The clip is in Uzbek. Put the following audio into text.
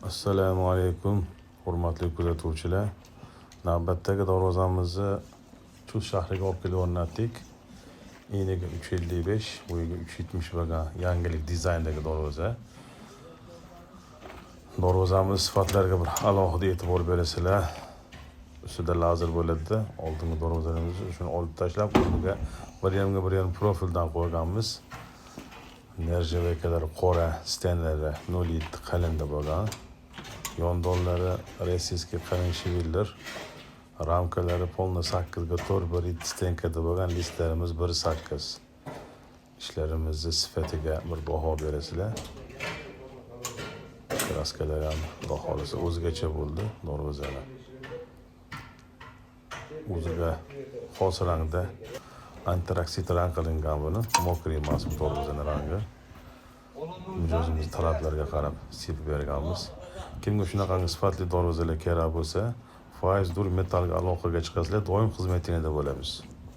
Assalomu alaykum, hurmatli kuzatuvchilar. Navbatdagi darvozamizni Chust shahriga olib kelib o'rnatdik. Eniga 3.55, bo'yiga 3.70 bo'lgan yangilik dizayndagi darvoza. Darvozamiz sifatlariga bir alohida e'tibor berasizlar. Ustida lazer bo'ladi. Oldingi darvozalarimizni shuni olib tashlab, unga bir yarim profildan qo'yganmiz. Nержавейкалari qora, stenlari 0.7 qalinda bo'lgan. Yondollari rossiyskiy qalin shivillar, ramkalari polna 8 tor, 1.7 stenkada bo'lgan, listlarimiz 1.8. Ishlarimizni sifatiga bir baho berasizlar. Kraskalar ham xudo xolisa o'zgacha bo'ldi darvozalar. O'ziga xos rangda antraksit rang qilingan buni, mokriy emas bu darvozaning rangi. Mijozimiz talablarga qarab sepib berganmiz. Kimga shunaqangi sifatli darvozalar kerak bo'lsa, foiz dur metallga aloqaga chiqasizlar, doim xizmatingizda bo'lamiz.